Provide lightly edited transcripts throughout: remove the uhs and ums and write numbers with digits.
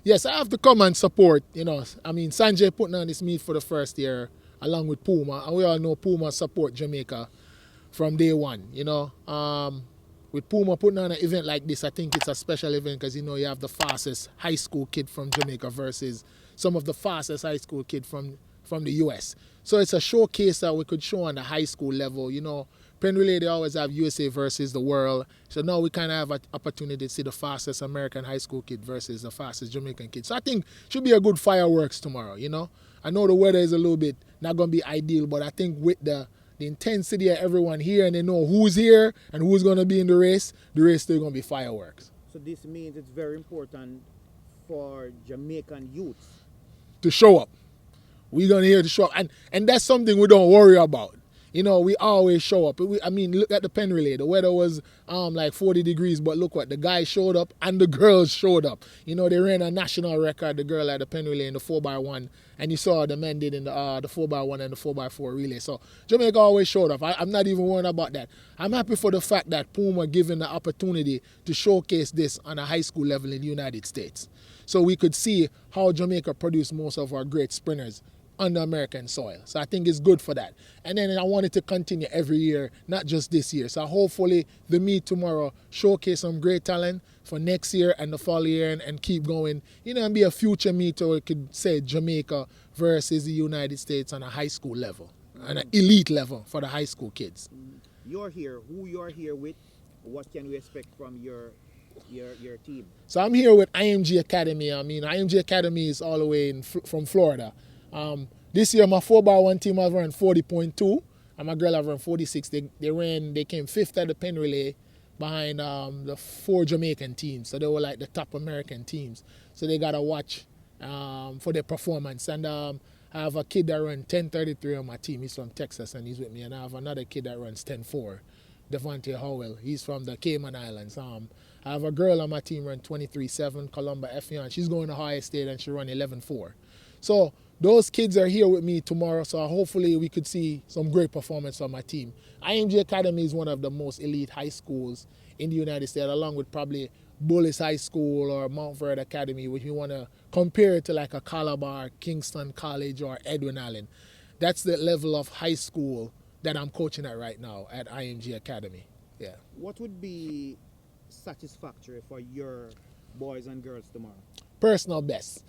Yes, I have to come and support, I mean, Sanjay putting on this meet for the first year along with Puma, and we all know Puma support Jamaica from day one, with Puma putting on an event like this, I think it's a special event because, you have the fastest high school kid from Jamaica versus some of the fastest high school kid from the U.S. So it's a showcase that we could show on the high school level, Penn Relay, they always have USA versus the world. So now we kind of have an opportunity to see the fastest American high school kid versus the fastest Jamaican kid. So I think it should be a good fireworks tomorrow, I know the weather is a little bit not going to be ideal, but I think with the intensity of everyone here and they know who's here and who's going to be in the race still going to be fireworks. So this means it's very important for Jamaican youths to show up. We're going to hear to show up. And that's something we don't worry about. We always show up. Look at the Penn Relay. The weather was like 40 degrees, but look what, the guys showed up and the girls showed up. They ran a national record, the girl at the Penn Relay in the 4x1, and you saw the men did in the 4x1 and the 4x4 relay. So Jamaica always showed up. I'm not even worried about that. I'm happy for the fact that Puma given the opportunity to showcase this on a high school level in the United States. So we could see how Jamaica produced most of our great sprinters on the American soil. So I think it's good for that. And then I want it to continue every year, not just this year. So hopefully the meet tomorrow showcase some great talent for next year and the following year and keep going, and be a future meet where we could say Jamaica versus the United States on a high school level, on an elite level for the high school kids. You're here. Who you're here with? What can we expect from your team? So I'm here with IMG Academy. I mean, IMG Academy is all the way from Florida. This year, my 4x1 team has run 40.2, and my girl have run 46. They came fifth at the Penn Relay behind the 4 Jamaican teams. So they were like the top American teams. So they got to watch for their performance. And I have a kid that runs 10:33 on my team. He's from Texas, and he's with me. And I have another kid that runs 10:4, Devontae Howell. He's from the Cayman Islands. I have a girl on my team run 23.7, Columba Effion. She's going to Ohio State, and she run 11.4. So those kids are here with me tomorrow, so hopefully we could see some great performance on my team. IMG Academy is one of the most elite high schools in the United States, along with probably Bullis High School or Mount Vernon Academy, which we want to compare it to like a Calabar, Kingston College, or Edwin Allen. That's the level of high school that I'm coaching at right now at IMG Academy. Yeah. What would be satisfactory for your boys and girls tomorrow? Personal best.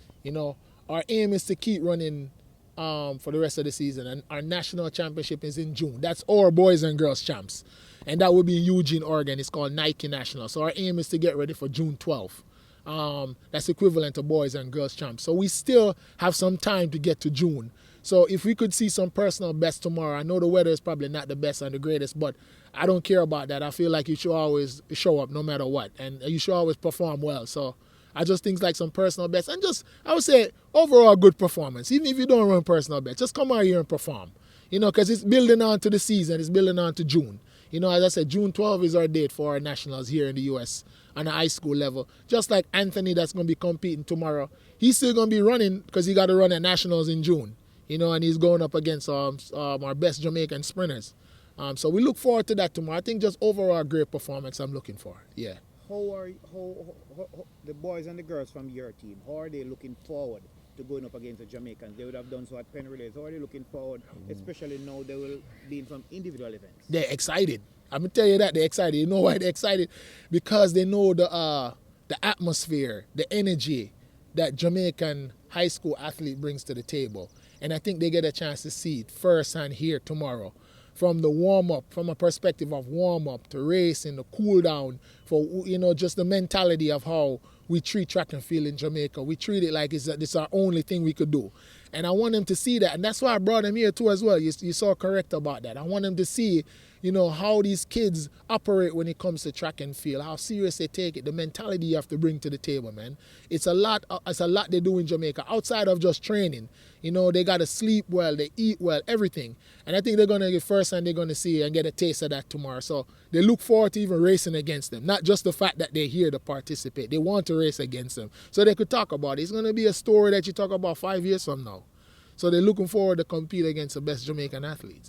Our aim is to keep running for the rest of the season, and our national championship is in June. That's our boys and girls champs, and that will be in Eugene, Oregon. It's called Nike National. So our aim is to get ready for June 12th. That's equivalent to boys and girls champs. So we still have some time to get to June. So if we could see some personal best tomorrow, I know the weather is probably not the best and the greatest, but I don't care about that. I feel like you should always show up no matter what, and you should always perform well. So I just think like some personal best, and just, I would say, overall good performance. Even if you don't run personal best, just come out here and perform. Because it's building on to the season, it's building on to June. As I said, June 12th is our date for our nationals here in the U.S. on a high school level. Just like Anthony that's going to be competing tomorrow, he's still going to be running because he got to run at nationals in June. And he's going up against our best Jamaican sprinters. So we look forward to that tomorrow. I think just overall great performance I'm looking for, yeah. How the boys and the girls from your team, how are they looking forward to going up against the Jamaicans? They would have done so at Penn Relays. How are they looking forward, especially now they will be in some individual events? They're excited. I'm going to tell you that they're excited. You know why they're excited? Because they know the atmosphere, the energy that Jamaican high school athlete brings to the table. And I think they get a chance to see it firsthand here tomorrow. From the warm-up, from a perspective of warm-up to racing, the cool-down, for, just the mentality of how we treat track and field in Jamaica. We treat it like it's our only thing we could do. And I want them to see that. And that's why I brought them here too as well. You saw correct about that. I want them to see, how these kids operate when it comes to track and field, how serious they take it, the mentality you have to bring to the table, man. It's a lot they do in Jamaica outside of just training. They got to sleep well, they eat well, everything. And I think they're going to get first and they're going to see and get a taste of that tomorrow. So they look forward to even racing against them. Not just the fact that they're here to participate. They want to race against them. So they could talk about it. It's going to be a story that you talk about 5 years from now. So they're looking forward to compete against the best Jamaican athletes.